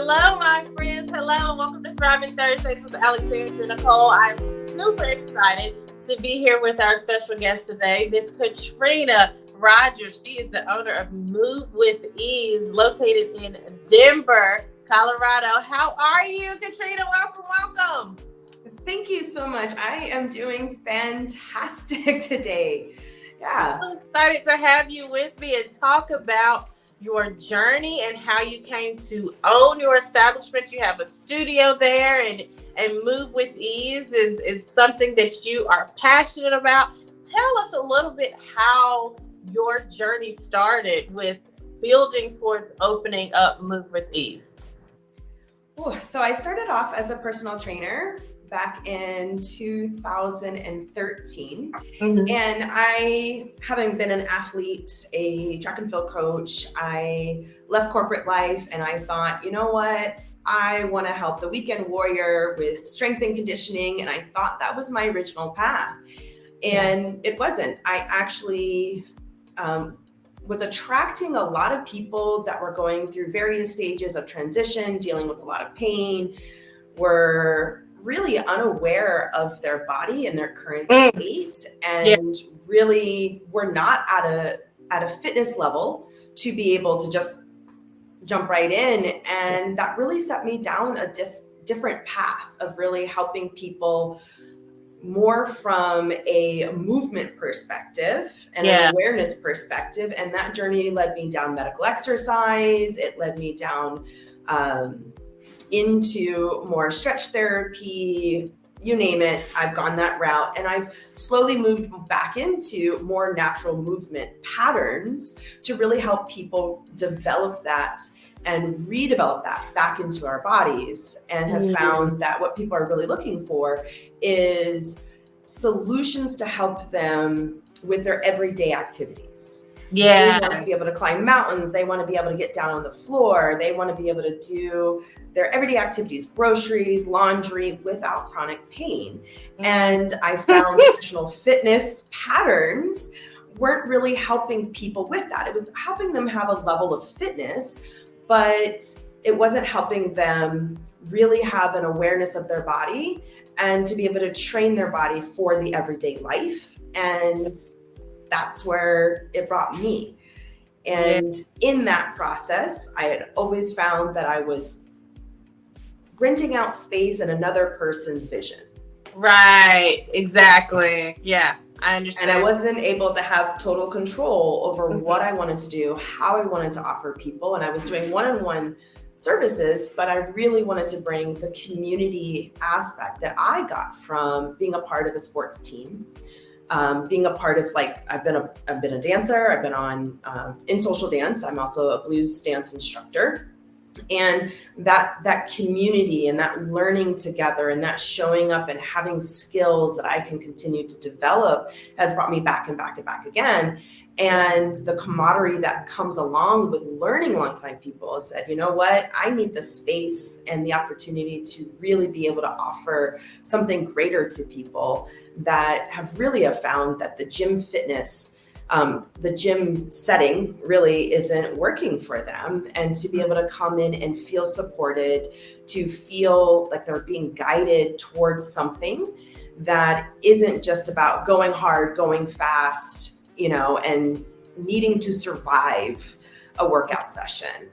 Hello, my friends. Hello, and welcome to Thriving Thursdays with Alexandra Nicole. I'm super excited to be here with our special guest today, Miss Katrina Rogers. She is the owner of Move With Ease, located in Denver, Colorado. How are you, Katrina? Welcome. Thank you so much. I am doing fantastic today. Yeah. I'm so excited to have you with me and talk about your journey and how you came to own your establishment. You have a studio there, and Move With Ease is something that you are passionate about. Tell us a little bit how your journey started with building towards opening up Move With Ease. So I started off as a personal trainer back in 2013. And I, having been an athlete, a track and field coach, I left corporate life and I thought, you know what? I want to help the weekend warrior with strength and conditioning. And I thought that was my original path. And it wasn't. I actually was attracting a lot of people that were going through various stages of transition, dealing with a lot of pain, were really unaware of their body and their current state, and really were not at a fitness level to be able to just jump right in. And that really set me down a different path of really helping people more from a movement perspective and an awareness perspective. And that journey led me down medical exercise. It led me down into more stretch therapy, you name it. I've gone that route, and I've slowly moved back into more natural movement patterns to really help people develop that and redevelop that back into our bodies, and have found that what people are really looking for is solutions to help them with their everyday activities. They want to be able to climb mountains. They want to be able to get down on the floor. They want to be able to do their everyday activities, groceries, laundry, without chronic pain. And I found traditional fitness patterns weren't really helping people with that. It was helping them have a level of fitness, but it wasn't helping them really have an awareness of their body and to be able to train their body for the everyday life. And that's where it brought me. And in that process, I had always found that I was renting out space in another person's vision. Right, exactly. Yeah, I understand. And I wasn't able to have total control over what I wanted to do, how I wanted to offer people. And I was doing one-on-one services, but I really wanted to bring the community aspect that I got from being a part of a sports team. Being a part of, like, I've been a dancer. I've been on in social dance. I'm also a blues dance instructor, and that community and that learning together and that showing up and having skills that I can continue to develop has brought me back and back and back again. And the camaraderie that comes along with learning alongside people has said, you know what, I need the space and the opportunity to really be able to offer something greater to people that have found that the gym fitness, the gym setting really isn't working for them. And to be able to come in and feel supported, to feel like they're being guided towards something that isn't just about going hard, going fast, and needing to survive a workout session.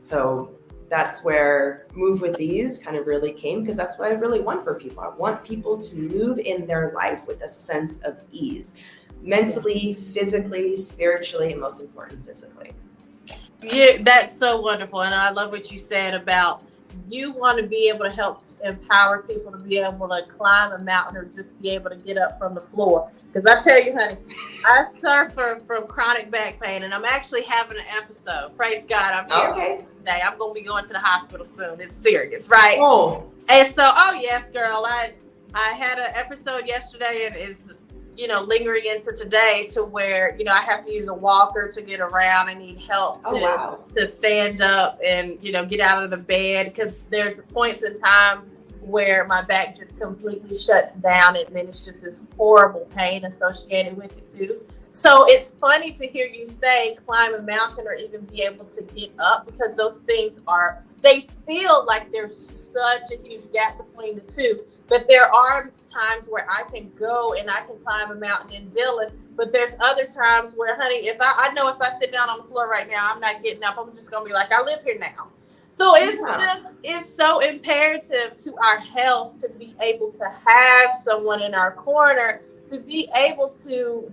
So that's where Move With Ease kind of really came, because that's what I really want for people. I want people to move in their life with a sense of ease, mentally, physically, spiritually, and most important, physically. Yeah, that's so wonderful. And I love what you said about you want to be able to help empower people to be able to climb a mountain or just be able to get up from the floor. Because I tell you, honey, I suffer from chronic back pain, and I'm actually having an episode. Praise God, I'm here today. I'm going to be going to the hospital soon. It's serious, right? And so, yes, girl, I had an episode yesterday, and it's lingering into today, to where I have to use a walker to get around. I need help to stand up and get out of the bed, because there's points in time where my back just completely shuts down, and then it's just this horrible pain associated with it too. So it's funny to hear you say climb a mountain or even be able to get up, because those things they feel like there's such a huge gap between the two. But there are times where I can go and I can climb a mountain in Dillon, but there's other times where, honey, if I know if I sit down on the floor right now, I'm not getting up. I'm just gonna be like, I live here now. So it's so imperative to our health to be able to have someone in our corner, to be able to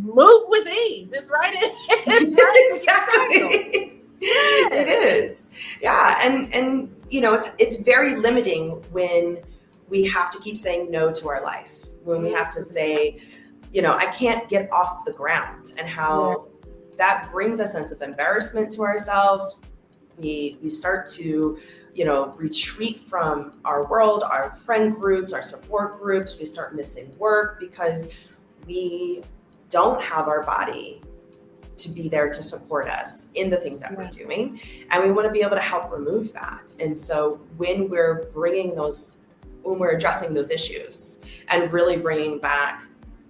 move with ease. It's right. It's right. Exactly. It is. Yeah. And it's very limiting when we have to keep saying no to our life, when we have to say, I can't get off the ground, and how that brings a sense of embarrassment to ourselves. We start to, retreat from our world, our friend groups, our support groups. We start missing work because we don't have our body to be there to support us in the things that we're doing. And we want to be able to help remove that. And so when we're addressing those issues and really bringing back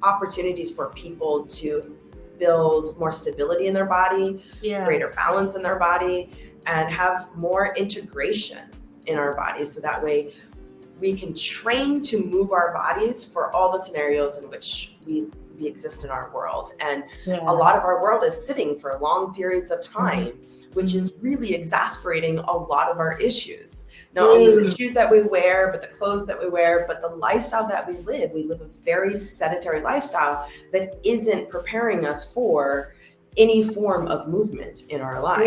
opportunities for people to build more stability in their body, greater balance in their body, and have more integration in our bodies. So that way we can train to move our bodies for all the scenarios in which we exist in our world. And a lot of our world is sitting for long periods of time, which is really exacerbating a lot of our issues. Not only the shoes that we wear, but the clothes that we wear, but the lifestyle that we live. We live a very sedentary lifestyle that isn't preparing us for any form of movement in our life.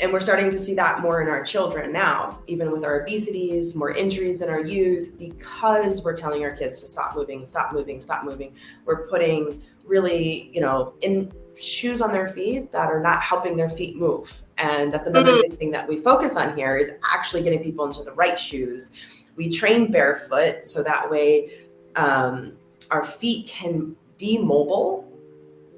And we're starting to see that more in our children now, even with our obesities, more injuries in our youth, because we're telling our kids to stop moving, stop moving, stop moving. We're putting really, in shoes on their feet that are not helping their feet move. And that's another big thing that we focus on here, is actually getting people into the right shoes. We train barefoot so that way our feet can be mobile,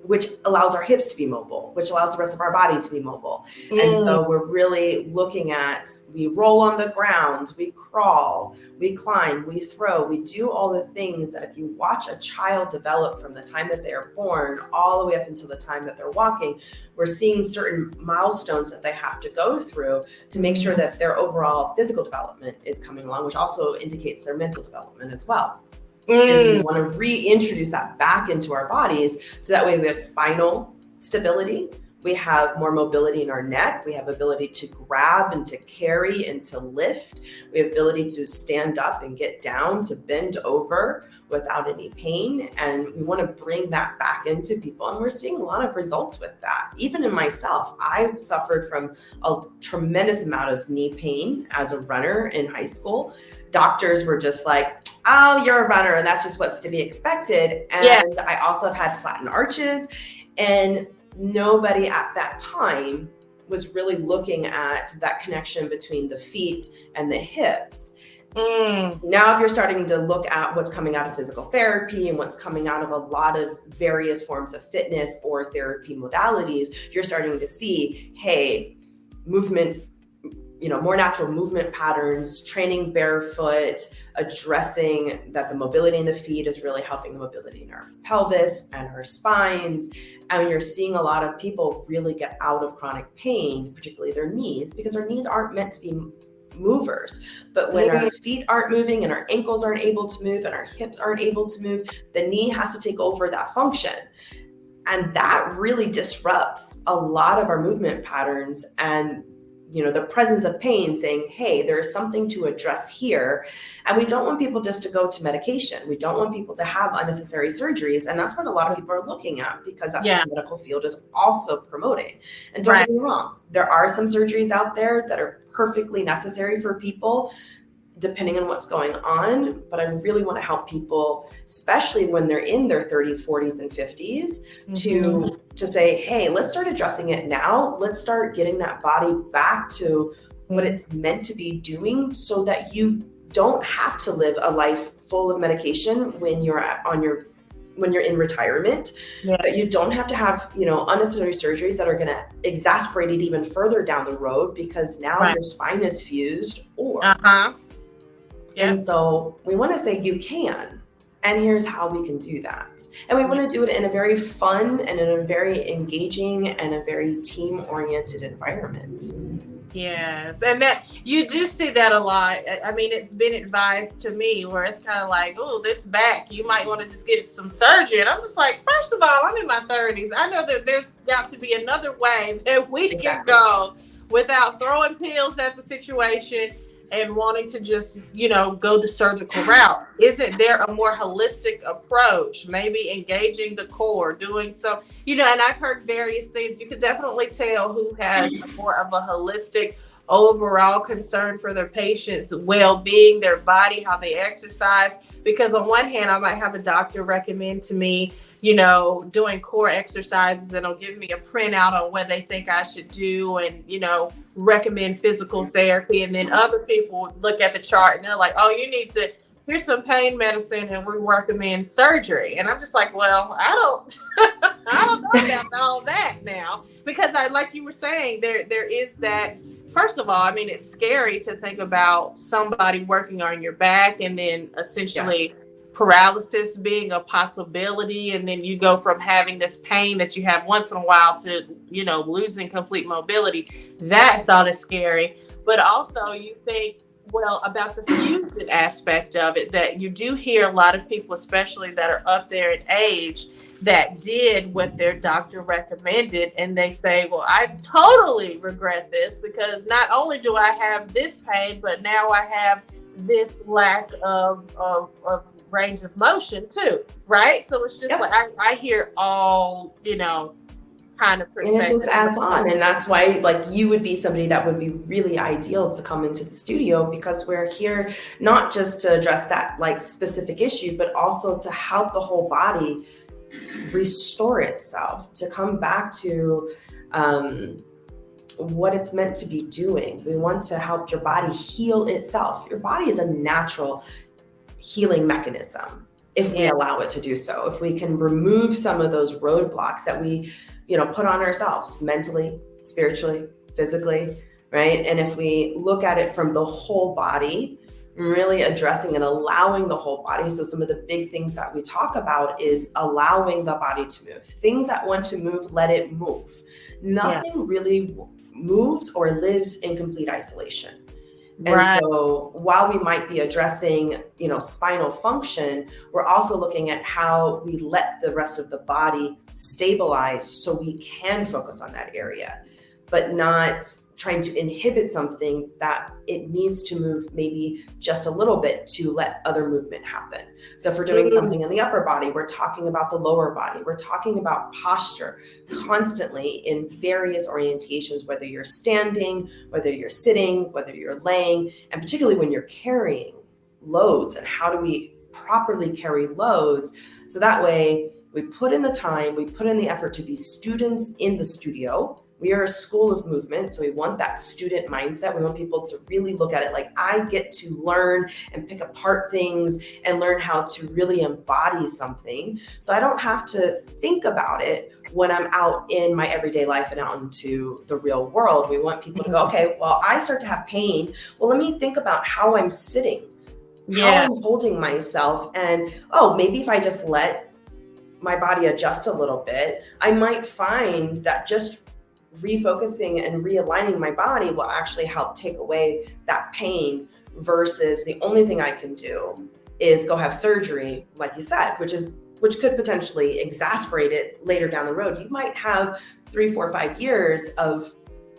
which allows our hips to be mobile, which allows the rest of our body to be mobile. And so we're really looking at, we roll on the ground, we crawl, we climb, we throw, we do all the things that if you watch a child develop from the time that they are born all the way up until the time that they're walking, we're seeing certain milestones that they have to go through to make sure that their overall physical development is coming along, which also indicates their mental development as well. And so we want to reintroduce that back into our bodies, so that way we have spinal stability, we have more mobility in our neck, we have ability to grab and to carry and to lift, we have ability to stand up and get down, to bend over without any pain. And we want to bring that back into people, and we're seeing a lot of results with that. Even in myself, I suffered from a tremendous amount of knee pain as a runner in high school. Doctors were just like, oh, you're a runner, and that's just what's to be expected. And I also have had flattened arches, and nobody at that time was really looking at that connection between the feet and the hips. Now, if you're starting to look at what's coming out of physical therapy and what's coming out of a lot of various forms of fitness or therapy modalities, you're starting to see, hey, movement, more natural movement patterns, training barefoot, addressing that the mobility in the feet is really helping the mobility in our pelvis and our spines. And you're seeing a lot of people really get out of chronic pain, particularly their knees, because our knees aren't meant to be movers. But when our feet aren't moving and our ankles aren't able to move and our hips aren't able to move, the knee has to take over that function. And that really disrupts a lot of our movement patterns and the presence of pain, saying, hey, there's something to address here. And we don't want people just to go to medication. We don't want people to have unnecessary surgeries. And that's what a lot of people are looking at, because that's what the medical field is also promoting. And don't get me wrong, there are some surgeries out there that are perfectly necessary for people, depending on what's going on. But I really want to help people, especially when they're in their 30s, 40s, and 50s, to say, hey, let's start addressing it now. Let's start getting that body back to what it's meant to be doing, so that you don't have to live a life full of medication when you're on your when you're in retirement, Yeah. that you don't have to have, unnecessary surgeries that are going to exacerbate it even further down the road, because now your spine is fused And so we want to say you can, and here's how we can do that. And we want to do it in a very fun and in a very engaging and a very team-oriented environment. Yes, and that you do see that a lot. I mean, it's been advised to me where it's kind of like, oh, this back, you might want to just get some surgery. And I'm just like, first of all, I'm in my 30s. I know that there's got to be another way that we can go without throwing pills at the situation and wanting to just, go the surgical route. Isn't there a more holistic approach? Maybe engaging the core, doing some, and I've heard various things. You can definitely tell who has more of a holistic overall concern for their patients' well-being, their body, how they exercise. Because on one hand, I might have a doctor recommend to me, doing core exercises, and it'll give me a printout on what they think I should do and, recommend physical therapy. And then other people look at the chart and they're like, oh, here's some pain medicine and we recommend surgery. And I'm just like, well, I don't know about all that now, because like you were saying, there is that. First of all, I mean, it's scary to think about somebody working on your back and then essentially paralysis being a possibility. And then you go from having this pain that you have once in a while to, losing complete mobility. That thought is scary. But also you think, well, about the fusion aspect of it, that you do hear a lot of people, especially that are up there in age, that did what their doctor recommended, and they say, well, I totally regret this, because not only do I have this pain, but now I have this lack of range of motion too, right? So it's just like I hear all, kind of perspective. And it just adds on. And that's why, like, you would be somebody that would be really ideal to come into the studio, because we're here not just to address that like specific issue, but also to help the whole body restore itself, to come back to what it's meant to be doing. We want to help your body heal itself. Your body is a natural healing mechanism if we allow it to do so. If we can remove some of those roadblocks that we put on ourselves mentally, spiritually, physically, right? And if we look at it from the whole body, really addressing and allowing the whole body. So some of the big things that we talk about is allowing the body to move. Things that want to move, let it move. Nothing really moves or lives in complete isolation. And so while we might be addressing, spinal function, we're also looking at how we let the rest of the body stabilize so we can focus on that area, but not trying to inhibit something that it needs to move maybe just a little bit to let other movement happen. So if we're doing something in the upper body, we're talking about the lower body. We're talking about posture constantly in various orientations, whether you're standing, whether you're sitting, whether you're laying, and particularly when you're carrying loads, and how do we properly carry loads. So that way we put in the time, we put in the effort to be students in the studio. We are a school of movement, so we want that student mindset. We want people to really look at it like, I get to learn and pick apart things and learn how to really embody something. So I don't have to think about it when I'm out in my everyday life and out into the real world. We want people to go, okay, well, I start to have pain. Well, let me think about how I'm sitting, how I'm holding myself. And, maybe if I just let my body adjust a little bit, I might find that just refocusing and realigning my body will actually help take away that pain, versus the only thing I can do is go have surgery, like you said, which could potentially exacerbate it later down the road. You might have 3, 4, 5 years of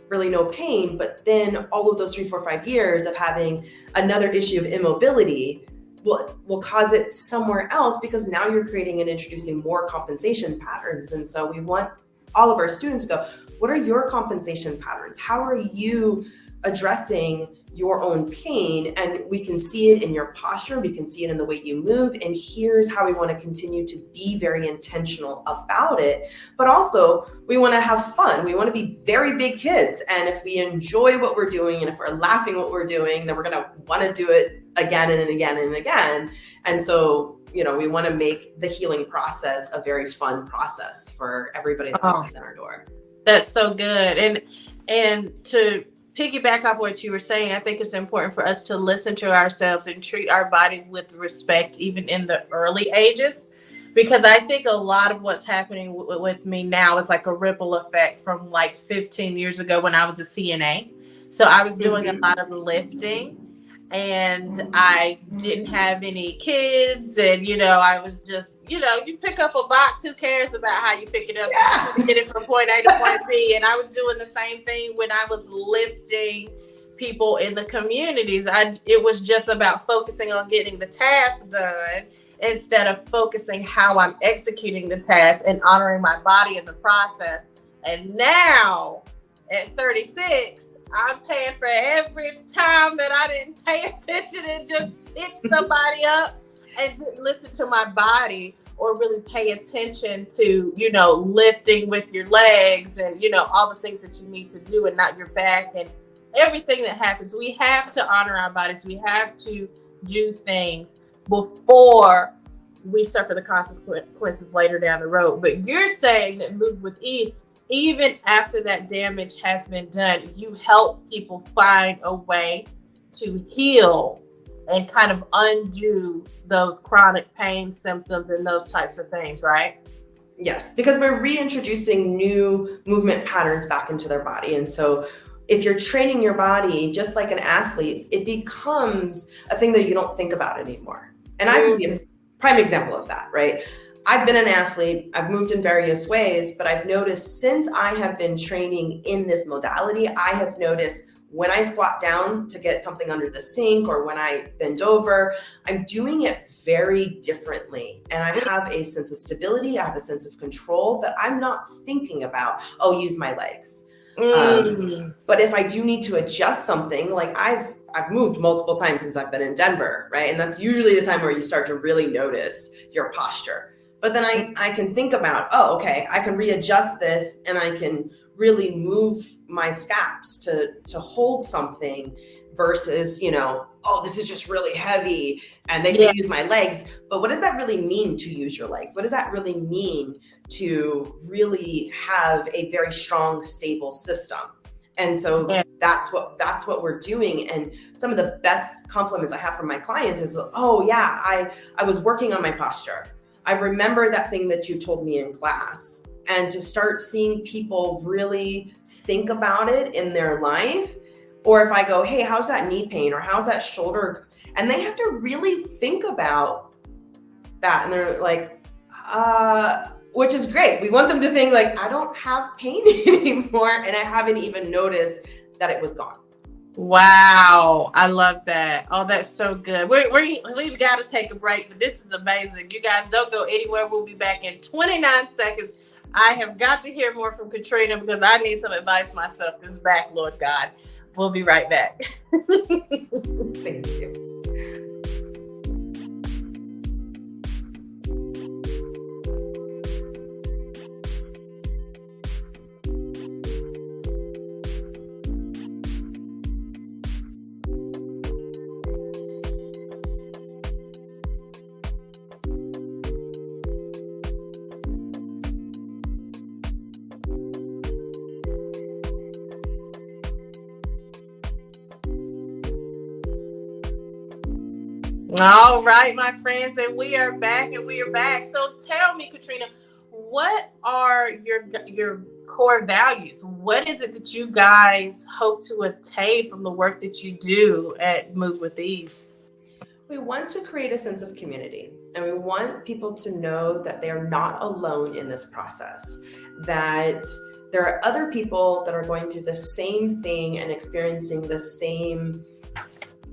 really no pain, but then all of those 3, 4, 5 years of having another issue of immobility will cause it somewhere else, because now you're creating and introducing more compensation patterns. And so we want all of our students to go, what are your compensation patterns? How are you addressing your own pain? And we can see it in your posture. We can see it in the way you move. And here's how we want to continue to be very intentional about it. But also, we want to have fun. We want to be very big kids. And if we enjoy what we're doing, and if we're laughing what we're doing, then we're going to want to do it again and again and again. And so we want to make the healing process a very fun process for everybody that walks in our door. That's so good. And to piggyback off what you were saying, I think it's important for us to listen to ourselves and treat our body with respect, even in the early ages. Because I think a lot of what's happening with me now is like a ripple effect from like 15 years ago when I was a CNA. So I was doing a lot of lifting, and I didn't have any kids, and I was just, you pick up a box, who cares about how you pick it up? You get it from point A to point B. And I was doing the same thing when I was lifting people in the communities. It was just about focusing on getting the task done instead of focusing how I'm executing the task and honoring my body in the process. And now at 36, I'm paying for every time that I didn't pay attention and just pick somebody up and didn't listen to my body, or really pay attention to, lifting with your legs and, all the things that you need to do, and not your back and everything that happens. We have to honor our bodies. We have to do things before we suffer the consequences later down the road. But you're saying that Move with Ease, even after that damage has been done, you help people find a way to heal and kind of undo those chronic pain symptoms and those types of things, right? Yes, because we're reintroducing new movement patterns back into their body. And so if you're training your body just like an athlete, it becomes a thing that you don't think about anymore. And I would be a prime example of that, right? I've been an athlete, I've moved in various ways, but I've noticed since I have been training in this modality, I have noticed when I squat down to get something under the sink, or when I bend over, I'm doing it very differently. And I have a sense of stability, I have a sense of control that I'm not thinking about, use my legs. But if I do need to adjust something, like I've moved multiple times since I've been in Denver, right? And that's usually the time where you start to really notice your posture. But then I can think about, I can readjust this, and I can really move my scaps to hold something versus, this is just really heavy. And they say use my legs. But what does that really mean to use your legs? What does that really mean to really have a very strong, stable system? And so that's what we're doing. And some of the best compliments I have from my clients is, I was working on my posture. I remember that thing that you told me in class. And to start seeing people really think about it in their life. Or if I go, hey, how's that knee pain? Or how's that shoulder? And they have to really think about that. And they're like, which is great. We want them to think like, I don't have pain anymore. And I haven't even noticed that it was gone. Wow. I love that. Oh, that's so good. We've got to take a break, but this is amazing. You guys don't go anywhere. We'll be back in 29 seconds. I have got to hear more from Katrina because I need some advice myself. This back, Lord God. We'll be right back. Thank you. All right, my friends, and we are back. So tell me, Katrina, what are your core values? What is it that you guys hope to attain from the work that you do at Move with Ease? We want to create a sense of community, and we want people to know that they're not alone in this process, that there are other people that are going through the same thing and experiencing the same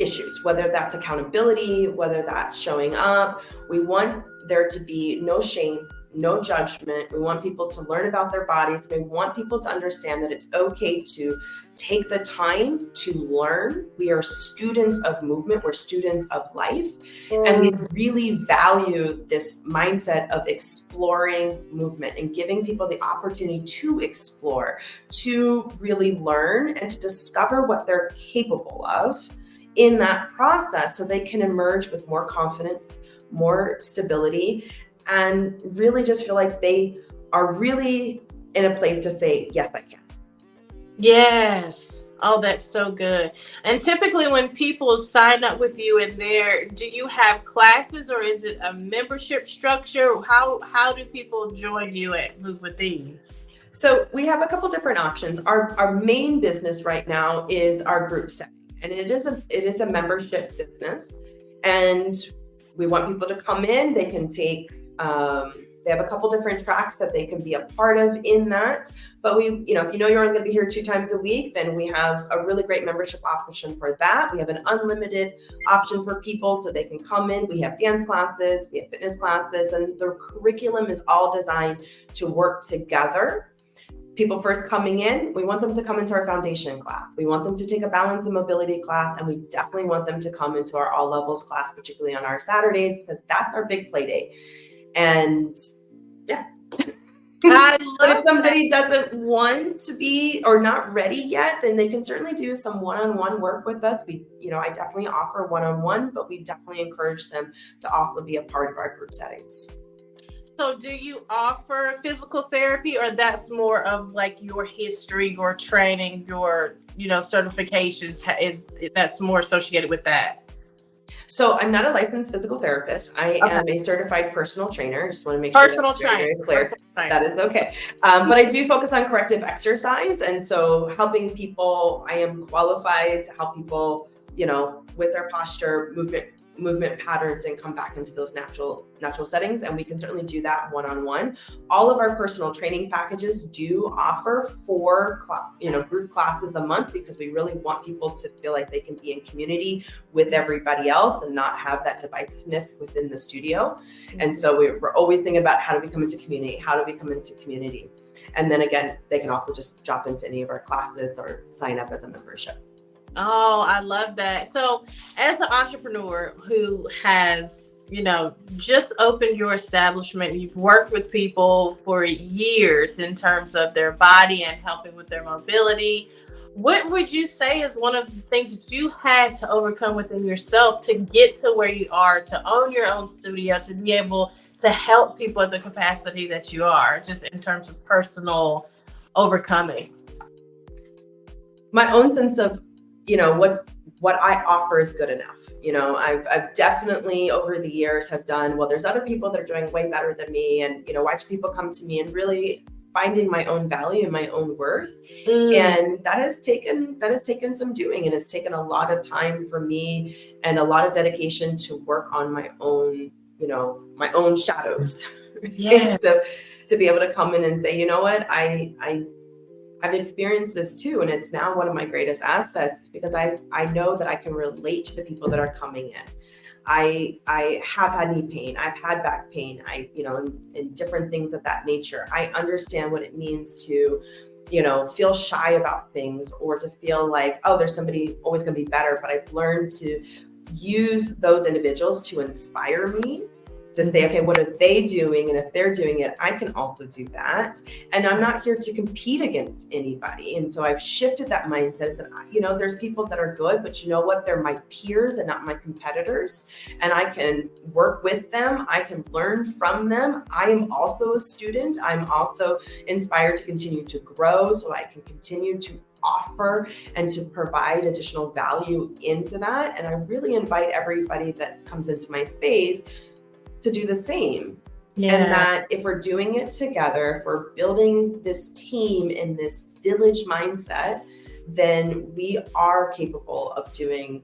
issues, whether that's accountability, whether that's showing up. We want there to be no shame, no judgment. We want people to learn about their bodies. We want people to understand that it's okay to take the time to learn. We are students of movement. We're students of life. And we really value this mindset of exploring movement and giving people the opportunity to explore, to really learn and to discover what they're capable of in that process so they can emerge with more confidence, more stability, and really just feel like they are really in a place to say, yes, I can. Yes. Oh, that's so good. And typically when people sign up with you in there, do you have classes or is it a membership structure? How do people join you at Move With Ease? So we have a couple different options. Our main business right now is our group setting, and it is a membership business, and we want people to come in. They can take they have a couple different tracks that they can be a part of in that. But if you know you're only going to be here 2 times a week, then we have a really great membership option for that. We have an unlimited option for people so they can come in. We have dance classes, we have fitness classes, and the curriculum is all designed to work together. People first coming in, we want them to come into our foundation class. We want them to take a balance and mobility class, and we definitely want them to come into our all levels class, particularly on our Saturdays, because that's our big play day. And yeah. I But if love somebody doesn't want to be or not ready yet, then they can certainly do some one-on-one work with us. I definitely offer one-on-one, but we definitely encourage them to also be a part of our group settings. So do you offer physical therapy, or that's more of like your history, your training, your, certifications that's more associated with that? So I'm not a licensed physical therapist. I am a certified personal trainer. I just want to make Personal sure that's very clear. That is okay. But I do focus on corrective exercise. And so helping people, I am qualified to help people, with their posture, movement patterns, and come back into those natural settings. And we can certainly do that one-on-one. All of our personal training packages do offer 4 group classes a month, because we really want people to feel like they can be in community with everybody else and not have that divisiveness within the studio. And so we're always thinking about how do we come into community. And then again, they can also just drop into any of our classes or sign up as a membership. Oh, I love that. So as an entrepreneur who has, just opened your establishment, you've worked with people for years in terms of their body and helping with their mobility. What would you say is one of the things that you had to overcome within yourself to get to where you are, to own your own studio, to be able to help people at the capacity that you are, just in terms of personal overcoming? My own sense of what I offer is good enough. I've definitely over the years have done, well, there's other people that are doing way better than me, and watch people come to me and really finding my own value and my own worth. And that has taken some doing, and it's taken a lot of time for me and a lot of dedication to work on my own, my own shadows. Yeah. So to be able to come in and say, you know what, I've experienced this too, and it's now one of my greatest assets, because I know that I can relate to the people that are coming in. I have had knee pain, I've had back pain, and different things of that nature. I understand what it means to, feel shy about things, or to feel like, oh, there's somebody always going to be better. But I've learned to use those individuals to inspire me, to say, okay, what are they doing? And if they're doing it, I can also do that. And I'm not here to compete against anybody. And so I've shifted that mindset that, there's people that are good, but you know what? They're my peers and not my competitors. And I can work with them. I can learn from them. I am also a student. I'm also inspired to continue to grow, so I can continue to offer and to provide additional value into that. And I really invite everybody that comes into my space to do the same. Yeah. And that if we're doing it together, if we're building this team in this village mindset, then we are capable of doing,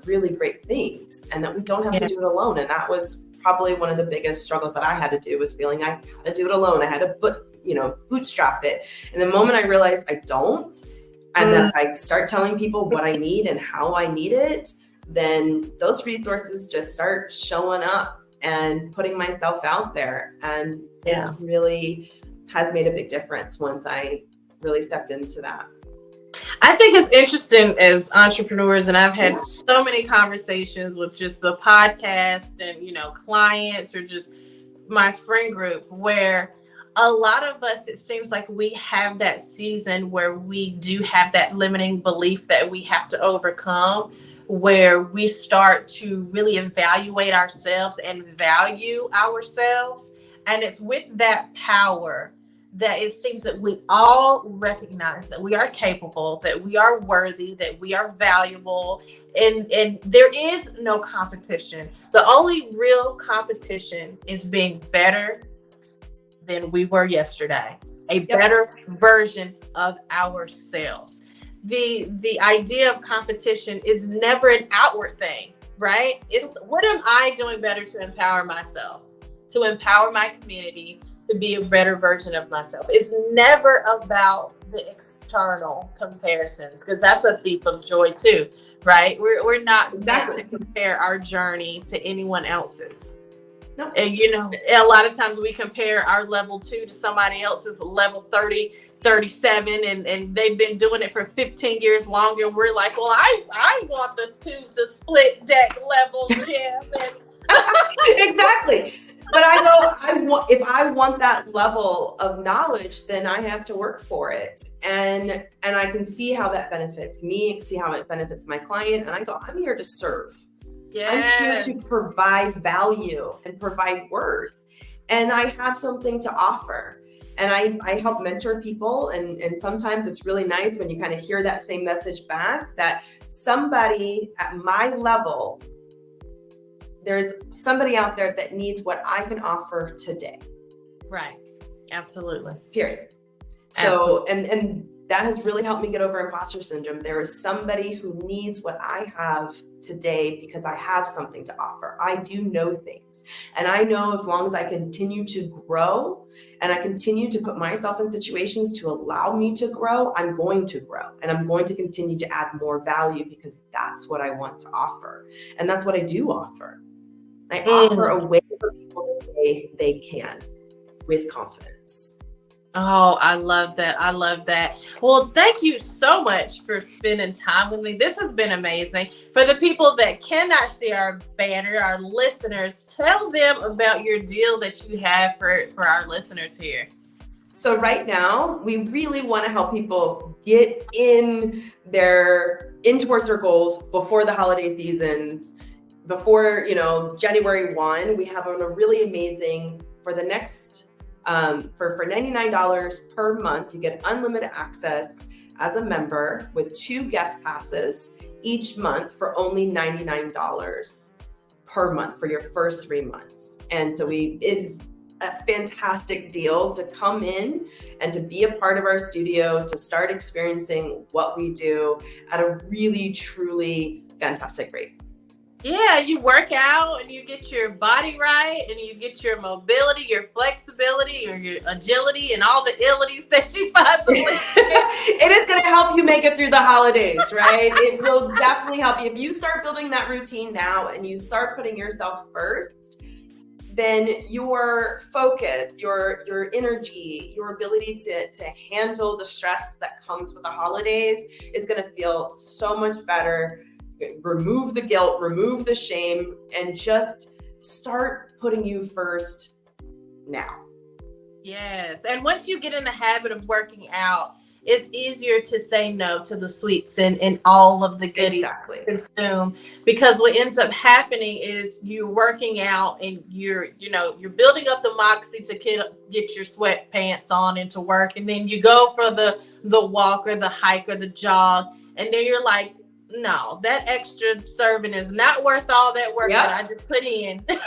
really great things, and that we don't have to do it alone. And that was probably one of the biggest struggles that I had to do, was feeling I had to do it alone. I had to bootstrap it. And the moment I realized I don't, and that if I start telling people what I need and how I need it, then those resources just start showing up and putting myself out there. And it's really has made a big difference once I really stepped into that. I think it's interesting as entrepreneurs, and I've had so many conversations with just the podcast and, clients or just my friend group, where a lot of us, it seems like we have that season where we do have that limiting belief that we have to overcome, where we start to really evaluate ourselves and value ourselves. And it's with that power that it seems that we all recognize that we are capable, that we are worthy, that we are valuable, and there is no competition. The only real competition is being better than we were yesterday, a better version of ourselves. The idea of competition is never an outward thing, right? It's what am I doing better to empower myself, to empower my community, to be a better version of myself. It's never about the external comparisons, because that's a thief of joy too, right? We're not meant to compare our journey to anyone else's. Nope. And a lot of times we compare our level 2 to somebody else's level 30, 37, and they've been doing it for 15 years longer. And we're like, well, I want the split deck level gym. Exactly. But I know if I want that level of knowledge, then I have to work for it. And I can see how that benefits me, see how it benefits my client. And I go, I'm here to serve. Yes. I'm here to provide value and provide worth. And I have something to offer. And I help mentor people. And sometimes it's really nice when you kind of hear that same message back, that somebody at my level, there's somebody out there that needs what I can offer today. Right. Absolutely. Period. So, and that has really helped me get over imposter syndrome. There is somebody who needs what I have today because I have something to offer. I do know things. And I know as long as I continue to grow and I continue to put myself in situations to allow me to grow, I'm going to grow. And I'm going to continue to add more value because that's what I want to offer. And that's what I do offer. I offer a way for people to say they can with confidence. Oh, I love that. I love that. Well, thank you so much for spending time with me. This has been amazing. For the people that cannot see our banner, our listeners, tell them about your deal that you have for our listeners here. So right now, we really want to help people get in towards their goals before the holiday seasons. Before, January 1, we have a really amazing, for the next, for $99 per month, you get unlimited access as a member with 2 guest passes each month for only $99 per month for your first 3 months. And so it is a fantastic deal to come in and to be a part of our studio, to start experiencing what we do at a really, truly fantastic rate. Yeah, you work out and you get your body right and you get your mobility, your flexibility, or your agility, and all the illities that you possibly It is going to help you make it through the holidays, right? It will definitely help you. If you start building that routine now and you start putting yourself first, then your focus, your energy, your ability to handle the stress that comes with the holidays is going to feel so much better. Remove the guilt, remove the shame, and just start putting you first now. Yes. And once you get in the habit of working out, it's easier to say no to the sweets and all of the goodies you consume, because what ends up happening is you're working out and you're building up the moxie to get your sweatpants on into work. And then you go for the walk or the hike or the jog. And then you're like, no, that extra serving is not worth all that work that I just put in. But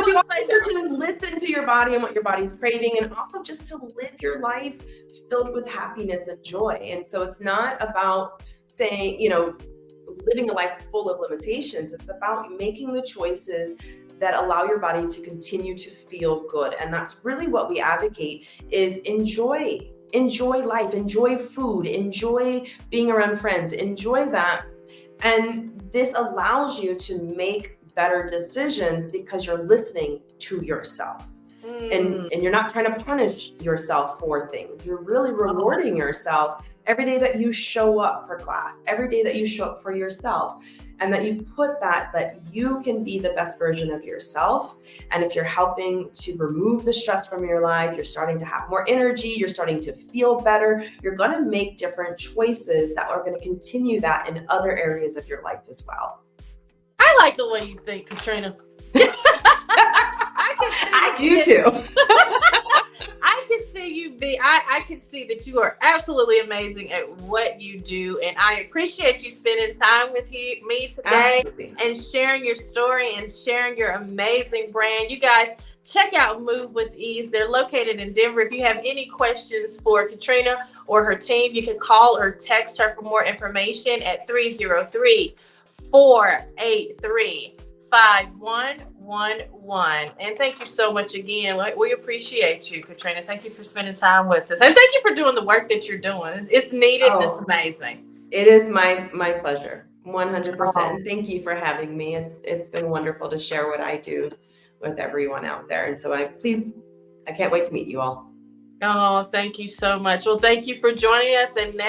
you also need to listen to your body and what your body's craving, and also just to live your life filled with happiness and joy. And so it's not about saying, living a life full of limitations. It's about making the choices that allow your body to continue to feel good. And that's really what we advocate, is enjoy life, enjoy food, enjoy being around friends, enjoy that. And this allows you to make better decisions because you're listening to yourself. And you're not trying to punish yourself for things. You're really rewarding yourself every day that you show up for class, every day that you show up for yourself, and that you put that you can be the best version of yourself. And if you're helping to remove the stress from your life, you're starting to have more energy, you're starting to feel better, you're going to make different choices that are going to continue that in other areas of your life as well. I like the way you think, Katrina. I do too. I can see you I can see that you are absolutely amazing at what you do. And I appreciate you spending time with me today. Absolutely. And sharing your story and sharing your amazing brand. You guys, check out Move with Ease. They're located in Denver. If you have any questions for Katrina or her team, you can call or text her for more information at 303-483-5111. And thank you so much again. We appreciate you, Katrina. Thank you for spending time with us. And thank you for doing the work that you're doing. It's needed and it's amazing. It is my pleasure. 100%. And thank you for having me. It's been wonderful to share what I do with everyone out there. And so I can't wait to meet you all. Oh, thank you so much. Well, thank you for joining us. And now